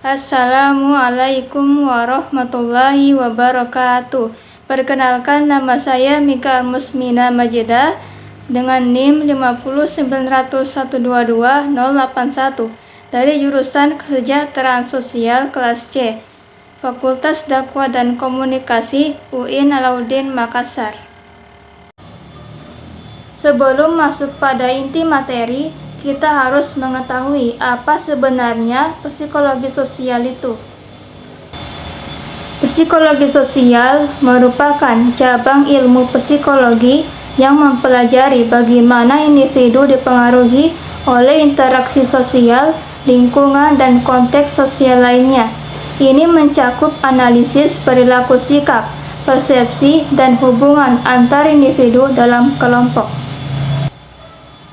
Assalamualaikum warahmatullahi wabarakatuh. Perkenalkan, nama saya Mika Musmina Majidah dengan NIM 5090122-081 dari jurusan Kesejahteraan Sosial kelas C, Fakultas Dakwah dan Komunikasi UIN Alauddin Makassar. Sebelum masuk pada inti materi, kita harus mengetahui apa sebenarnya psikologi sosial itu. Psikologi sosial merupakan cabang ilmu psikologi yang mempelajari bagaimana individu dipengaruhi oleh interaksi sosial, lingkungan, dan konteks sosial lainnya. Ini mencakup analisis perilaku sikap, persepsi, dan hubungan antar individu dalam kelompok.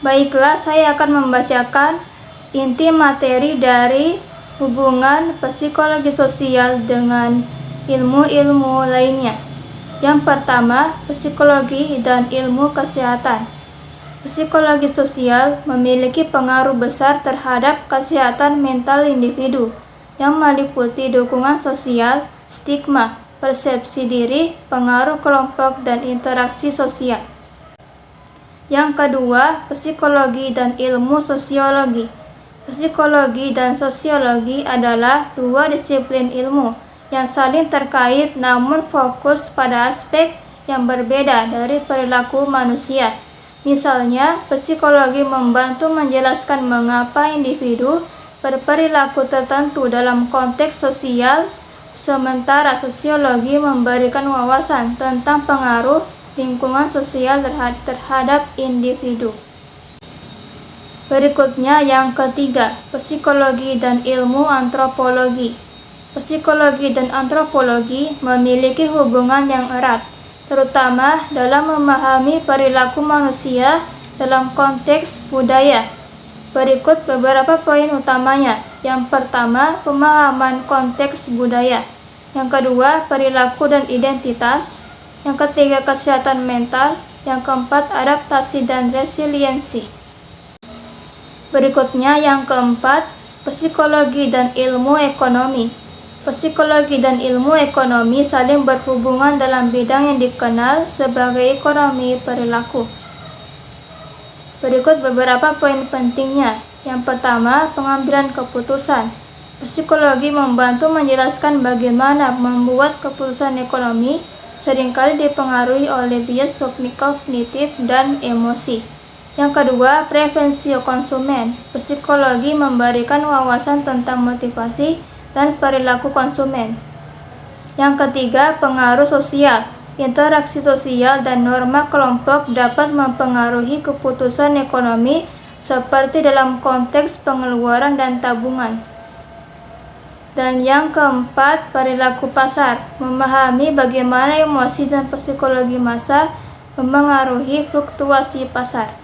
Baiklah, saya akan membacakan inti materi dari hubungan psikologi sosial dengan ilmu-ilmu lainnya. Yang pertama, psikologi dan ilmu kesehatan. Psikologi sosial memiliki pengaruh besar terhadap kesehatan mental individu, yang meliputi dukungan sosial, stigma, persepsi diri, pengaruh kelompok, dan interaksi sosial. Yang kedua, psikologi dan ilmu sosiologi. Psikologi dan sosiologi adalah dua disiplin ilmu yang saling terkait namun fokus pada aspek yang berbeda dari perilaku manusia. Misalnya, psikologi membantu menjelaskan mengapa individu berperilaku tertentu dalam konteks sosial, sementara sosiologi memberikan wawasan tentang pengaruh lingkungan sosial terhadap individu. Berikutnya yang ketiga, psikologi dan ilmu antropologi. Psikologi dan antropologi memiliki hubungan yang erat, terutama dalam memahami perilaku manusia dalam konteks budaya. Berikut beberapa poin utamanya. Yang pertama, pemahaman konteks budaya. Yang kedua, perilaku dan identitas. Yang ketiga, kesehatan mental. Yang keempat, adaptasi dan resiliensi. Berikutnya yang keempat, psikologi dan ilmu ekonomi. Psikologi dan ilmu ekonomi saling berhubungan dalam bidang yang dikenal sebagai ekonomi perilaku. Berikut beberapa poin pentingnya. Yang pertama, pengambilan keputusan. Psikologi membantu menjelaskan bagaimana membuat keputusan ekonomi seringkali dipengaruhi oleh bias kognitif dan emosi. Yang kedua, prevensi konsumen. Psikologi memberikan wawasan tentang motivasi dan perilaku konsumen. Yang ketiga, pengaruh sosial. Interaksi sosial dan norma kelompok dapat mempengaruhi keputusan ekonomi seperti dalam konteks pengeluaran dan tabungan. Dan yang keempat, perilaku pasar. Memahami bagaimana emosi dan psikologi massa mempengaruhi fluktuasi pasar.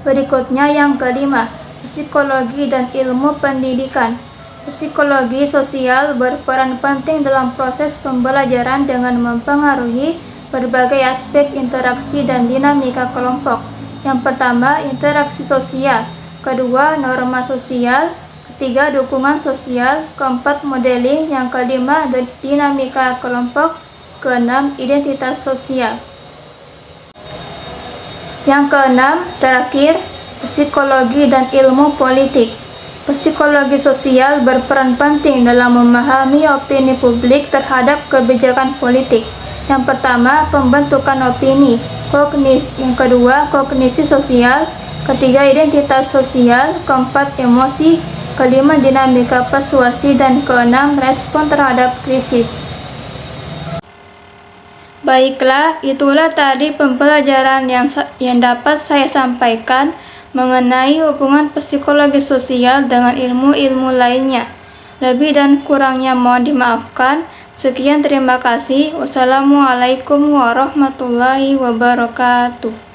Berikutnya yang kelima, psikologi dan ilmu pendidikan. Psikologi sosial berperan penting dalam proses pembelajaran dengan mempengaruhi berbagai aspek interaksi dan dinamika kelompok. Yang pertama, interaksi sosial. Kedua, norma sosial. Ketiga, dukungan sosial. Keempat, modeling. Yang kelima, dinamika kelompok. Keenam, identitas sosial. Yang keenam, terakhir, psikologi dan ilmu politik. Psikologi sosial berperan penting dalam memahami opini publik terhadap kebijakan politik. Yang pertama, pembentukan opini. Yang kedua, kognisi sosial. Ketiga, identitas sosial. Keempat, emosi. Kelima, dinamika persuasi. Dan keenam, respon terhadap krisis. Baiklah, itulah tadi pembelajaran yang dapat saya sampaikan mengenai hubungan psikologi sosial dengan ilmu-ilmu lainnya. Lebih dan kurangnya mohon dimaafkan. Sekian, terima kasih. Wassalamualaikum warahmatullahi wabarakatuh.